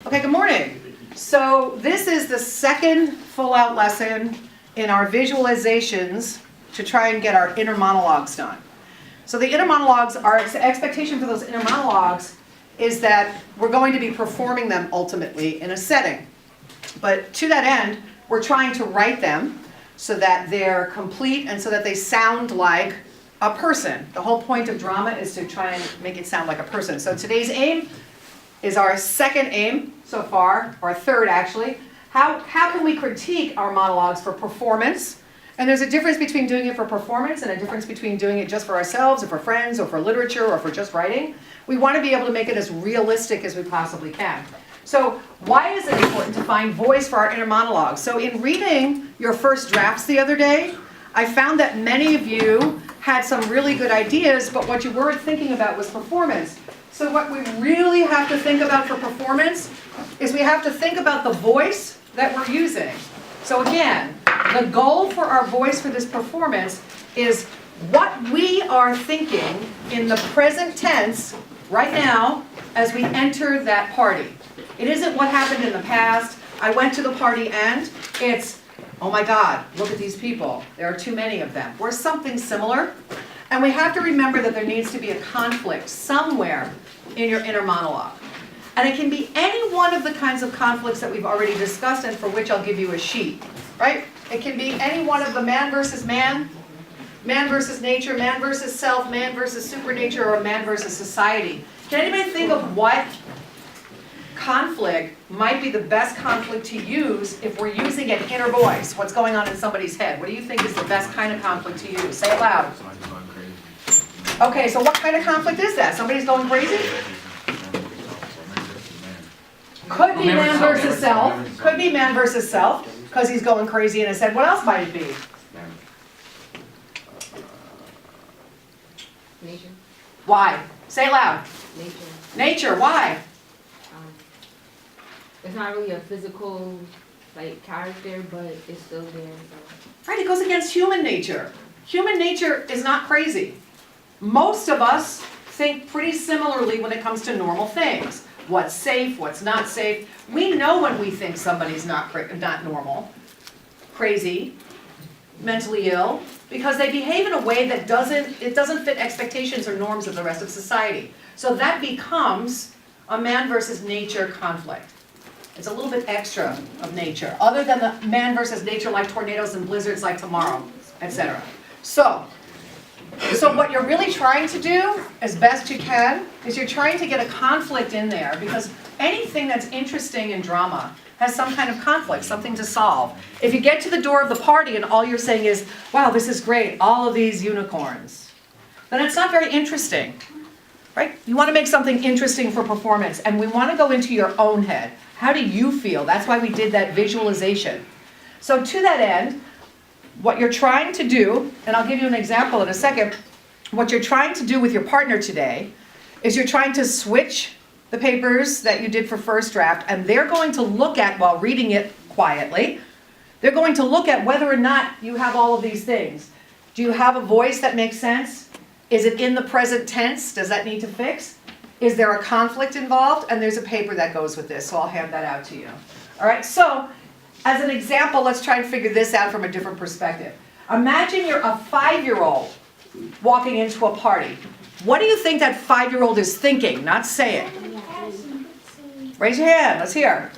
Okay, good morning. So this is the second full-out lesson in our visualizations to try and get our inner monologues done. So the inner monologues, our expectation for those inner monologues is that we're going to be performing them ultimately in a setting. But to that end, we're trying to write them so that they're complete and so that they sound like a person. The whole point of drama is to try and make it sound like a person. So today's aim is our second aim so far, or third actually. How can we critique our monologues for performance? And there's a difference between doing it for performance and a difference between doing it just for ourselves or for friends or for literature or for just writing. We want to be able to make it as realistic as we possibly can. So why is it important to find voice for our inner monologues? So in reading your first drafts the other day, I found that many of you had some really good ideas, but what you weren't thinking about was performance. So what we really have to think about for performance is we have to think about the voice that we're using. So again, the goal for our voice for this performance is what we are thinking in the present tense right now as we enter that party. It isn't what happened in the past. I went to the party and it's, oh my God, look at these people. There are too many of them. Or something similar. And we have to remember that there needs to be a conflict somewhere in your inner monologue. And it can be any one of the kinds of conflicts that we've already discussed and for which I'll give you a sheet, right? It can be any one of the man versus man versus nature, man versus self, man versus supernature, or man versus society. Can anybody think of what conflict might be the best conflict to use if we're using an inner voice? What's going on in somebody's head? What do you think is the best kind of conflict to use? Say it loud. Okay, so what kind of conflict is that? Somebody's going crazy? Could be man versus self. Could be man versus self, because he's going crazy in his head. What else might it be? Nature. Why? Say it loud. Nature. Nature, why? It's not really a physical character, but it's still there. So. Right, it goes against human nature. Human nature is not crazy. Most of us think pretty similarly when it comes to normal things. What's safe, what's not safe. We know when we think somebody's not normal, crazy, mentally ill, because they behave in a way that doesn't fit expectations or norms of the rest of society. So that becomes a man versus nature conflict. It's a little bit extra of nature, other than the man versus nature like tornadoes and blizzards like tomorrow, etc. So what you're really trying to do, as best you can, is you're trying to get a conflict in there, because anything that's interesting in drama has some kind of conflict, something to solve. If you get to the door of the party and all you're saying is, wow, this is great, all of these unicorns, then it's not very interesting, right? You want to make something interesting for performance, and we want to go into your own head. How do you feel? That's why we did that visualization. So to that end, what you're trying to do, and I'll give you an example in a second, what you're trying to do with your partner today is you're trying to switch the papers that you did for first draft, and they're going to look at, while reading it quietly, they're going to look at whether or not you have all of these things. Do you have a voice that makes sense? Is it in the present tense? Does that need to fix? Is there a conflict involved? And there's a paper that goes with this, so I'll hand that out to you. All right, so as an example, let's try and figure this out from a different perspective. Imagine you're a 5-year-old walking into a party. What do you think that 5-year-old is thinking, not saying? Raise your hand, let's hear.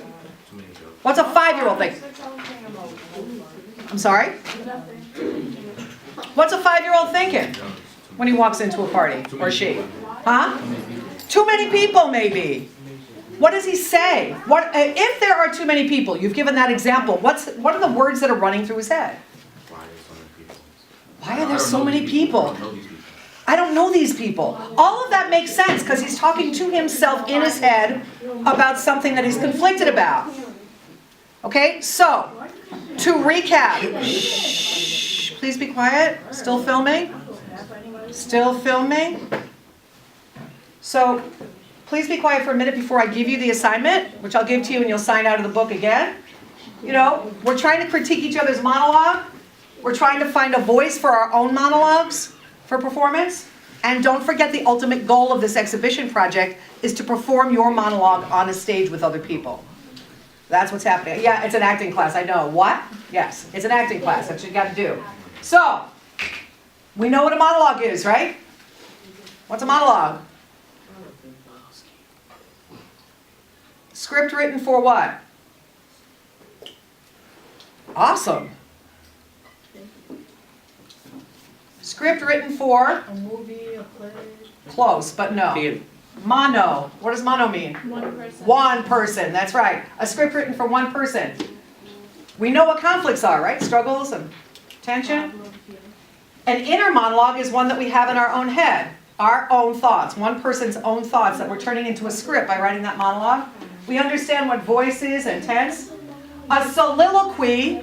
What's a 5-year-old think? I'm sorry? What's a 5-year-old thinking when he walks into a party, or she? Huh? Too many people, maybe. What does he say? What if there are too many people? You've given that example. What are the words that are running through his head? Why are there so many people? I don't know these people. All of that makes sense because he's talking to himself in his head about something that he's conflicted about. Okay, so to recap. Shh, please be quiet. Still filming? Still filming? So please be quiet for a minute before I give you the assignment, which I'll give to you and you'll sign out of the book again. You know, we're trying to critique each other's monologue. We're trying to find a voice for our own monologues for performance. And don't forget, the ultimate goal of this exhibition project is to perform your monologue on a stage with other people. That's what's happening. Yeah, it's an acting class, I know. What? Yes, it's an acting class, that's what you gotta do. So, we know what a monologue is, right? What's a monologue? Script written for what? Awesome. Script written for? A movie, a play. Close, but no. Mono. What does mono mean? One person. One person, that's right. A script written for one person. We know what conflicts are, right? Struggles and tension. An inner monologue is one that we have in our own head. Our own thoughts. One person's own thoughts that we're turning into a script by writing that monologue. We understand what voice is and tense. A soliloquy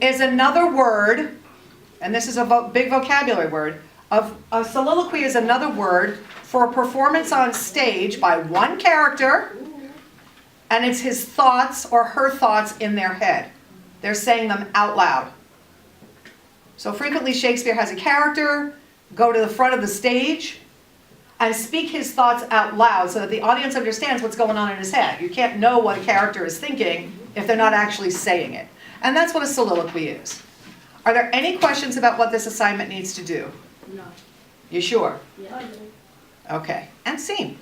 is another word, and this is a big vocabulary word. A soliloquy is another word for a performance on stage by one character, and it's his thoughts or her thoughts in their head. They're saying them out loud. So frequently Shakespeare has a character go to the front of the stage and speak his thoughts out loud so that the audience understands what's going on in his head. You can't know what a character is thinking if they're not actually saying it. And that's what a soliloquy is. Are there any questions about what this assignment needs to do? No. You sure? Yeah. Okay. And scene.